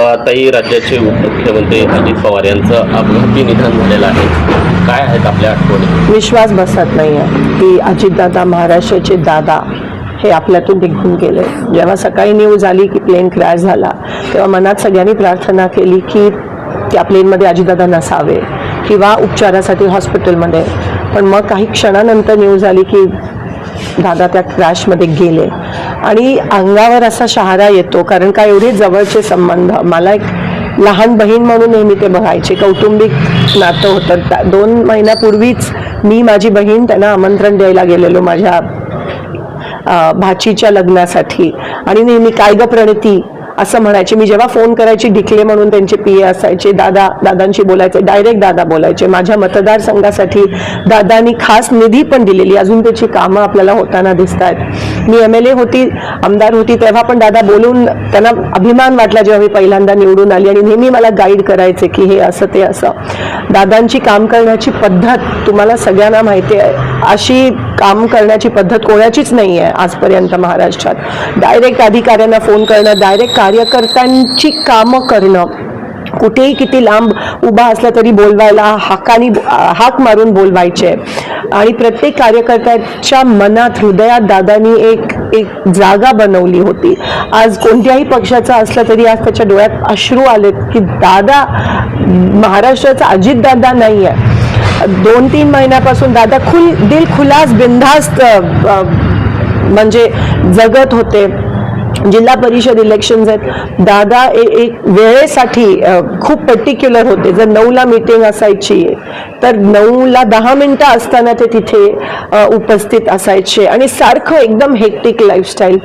आताही राज्याचे उपमुख्यमंत्री अजित पवार यांचं अपघाती निधन झालेलं आहे. काय आहेत आपल्या आठवणी? विश्वास बसत नाही आहे की अजितदादा, महाराष्ट्राचे दादा हे आपल्यातून निघून गेले. जेव्हा सकाळी न्यूज आली की प्लेन क्रॅश झाला तेव्हा मनात सगळ्यांनी प्रार्थना केली की त्या प्लेनमध्ये अजितदादा नसावे किंवा उपचारासाठी हॉस्पिटलमध्ये. पण मग काही क्षणानंतर न्यूज आली की दादा त्या क्रॅशमध्ये गेले आणि अंगावर असा शहारा येतो. कारण का एवढे जवळचे संबंध, मला एक लहान बहीण म्हणून नेहमी ते बघायचे, कौटुंबिक नातं होतं. 2 महिन्यापूर्वीच मी माझी बहीण त्यांना आमंत्रण द्यायला गेलेलो माझ्या भाचीच्या लग्नासाठी आणि नेहमी काय ग प्रणिती असं म्हणायचे. मी जेव्हा फोन करायची डिकले म्हणून त्यांचे पीए असायचे, दादांशी बोलायचे, डायरेक्ट दादा बोलायचे. माझ्या मतदारसंघासाठी दादांनी खास निधी पण दिलेली, अजून त्याची कामं आपल्याला होताना दिसत आहेत. मी MLA होती, आमदार होती, तेव्हा पण दादा बोलून त्यांना अभिमान वाटला जेव्हा मी पहिल्यांदा निवडून आली आणि नेहमी मला गाईड करायचे की हे असं ते असं. दादांची काम करण्याची पद्धत तुम्हाला सगळ्यांना माहिती आहे, अशी काम करण्याची पद्धत कोणाचीच नाही आहे आजपर्यंत महाराष्ट्रात. डायरेक्ट अधिकाऱ्यांना फोन करणं, डायरेक्ट कार्यकर्त्यांची कामं करणं, कुठेही किती लांब उभा असला तरी बोलवायला हाक मारून बोलवायचे आणि प्रत्येक कार्यकर्त्याच्या मनात, हृदयात दादांनी एक जागा बनवली होती. आज कोणत्याही पक्षाचा असला तरी आज त्याच्या डोळ्यात अश्रू आलेत की दादा महाराष्ट्राचा अजितदादा नाही आहे. 2-3 महिन्यापासून दादा दिल खुलास बिनधास्त म्हणजे जगत होते. जिल्हा परिषद इलेक्शन्स आहेत, दादा एक वेळेसाठी खूप पर्टिक्युलर होते. जर 9ला मीटिंग असायची तर 9ला 10 मिनिटं असताना ते तिथे उपस्थित असायचे आणि सारखं एकदम हेक्टिक लाईफस्टाईल.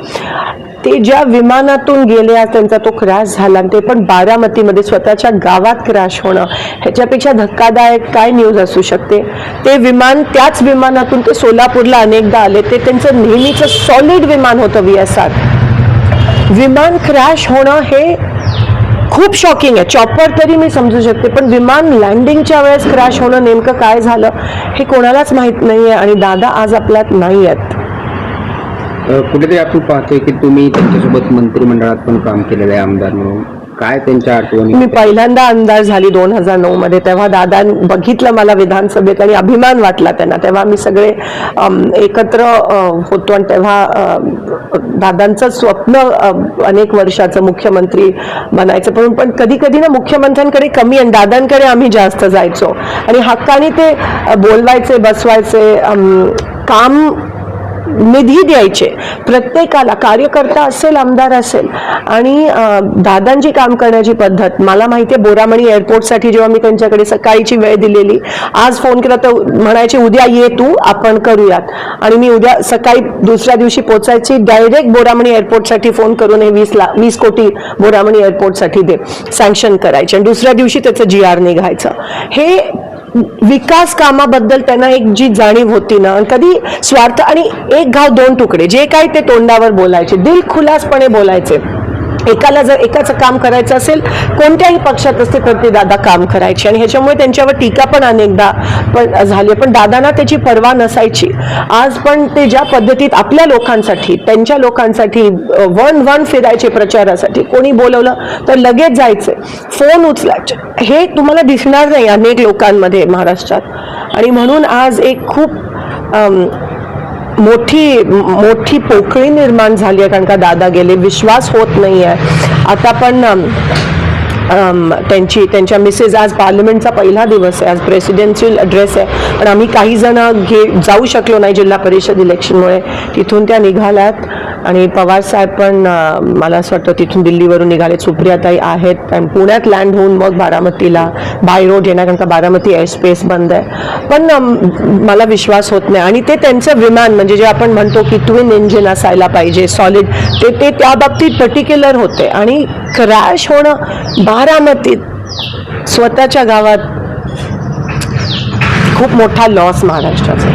ते ज्या विमानातून गेले, आज त्यांचा तो क्रॅश झाला, ते पण बारामतीमध्ये स्वतःच्या गावात क्रॅश होणं, ह्याच्यापेक्षा धक्कादायक काय न्यूज असू शकते. ते विमान, त्याच विमानातून ते सोलापूरला अनेकदा आले. ते त्यांचं नेहमीचं सॉलिड विमान होतं VSR. विमान क्रॅश होणं हे खूप शॉकिंग आहे. चॉपर तरी मी समजू शकते, पण विमान लँडिंगच्या वेळेस क्रॅश होणं नेमकं काय झालं हे कोणालाच माहीत नाही आहे आणि दादा आज आपल्यात नाही आहेत. कुठेतरी आपण पाहतोय की तुम्ही त्यांच्यासोबत मंत्रिमंडळात पण काम केलेलं आहे आमदार म्हणून. काय त्यांच्या आठवणी? मी पहिल्यांदा आमदार झाली 2009 मध्ये, तेव्हा दादा बघितलं मला विधानसभेत आणि अभिमान वाटला त्यांना. तेव्हा मी सगळे एकत्र होतो आणि तेव्हा दादांचं स्वप्न अनेक वर्षाचं मुख्यमंत्री बनायचं. पण कधी कधी ना मुख्यमंत्र्यांकडे कमी आणि दादांकडे आम्ही जास्त जायचो आणि हक्काने ते बोलवायचे, बसवायचे, काम निधी द्यायचे प्रत्येकाला, कार्यकर्ता असेल, आमदार असेल. आणि दादांची काम करण्याची पद्धत मला माहिती आहे. बोरामणी एअरपोर्टसाठी जेव्हा मी त्यांच्याकडे सकाळीची वेळ दिलेली, आज फोन केला तर म्हणायचे उद्या ये तू, आपण करूयात. आणि मी उद्या सकाळी दुसऱ्या दिवशी पोचायची, डायरेक्ट बोरामणी एअरपोर्टसाठी फोन करून हे 20 कोटी बोरामणी एअरपोर्टसाठी दे, सँक्शन करायचे आणि दुसऱ्या दिवशी त्याचं GR निघायचं. हे विकास कामाबद्दल त्यांना एक जी जाणीव होती ना, कधी स्वार्थ आणि एक घाव 2 तुकडे, जे काय ते तोंडावर बोलायचे, दिलखुलासपणे बोलायचे. एकाला जर एकाचं काम करायचं असेल, कोणत्याही पक्षात असते तर ते दादा काम करायचे आणि ह्याच्यामुळे त्यांच्यावर टीका पण अनेकदा पण झाली. पण दादांना त्याची पर्वा नसायची. आज पण ते ज्या पद्धतीत आपल्या लोकांसाठी, त्यांच्या लोकांसाठी वन फिरायचे प्रचारासाठी, कोणी बोलवलं तर लगेच जायचे, फोन उचलायचे. हे तुम्हाला दिसणार नाही अनेक लोकांमध्ये महाराष्ट्रात. आणि म्हणून आज एक खूप मोठी पोकळी निर्माण झाली आहे, कारण का दादा गेले. विश्वास होत नाही आहे. आता पण त्यांच्या मिसेस, आज पार्लमेंटचा पहिला दिवस आहे, आज प्रेसिडेन्शियल ॲड्रेस आहे, पण आम्ही काही जण जाऊ शकलो नाही जिल्हा परिषद इलेक्शनमुळे. तिथून त्या निघाल्यात आणि पवार साहेब पण मला असं वाटतं तिथून दिल्लीवरून निघाले. सुप्रियाताई आहेत आणि पुण्यात लँड होऊन मग बारामतीला बाय रोड येणार, कारण का बारामती एअरस्पेस बंद आहे. पण मला विश्वास होत नाही. आणि ते त्यांचं विमान, म्हणजे जे आपण म्हणतो की ट्विन इंजिन असायला पाहिजे, सॉलिड, ते त्या बाबतीत पर्टिक्युलर होते. आणि क्रॅश होणं बारामतीत, स्वतःच्या गावात, खूप मोठा लॉस महाराष्ट्राचा.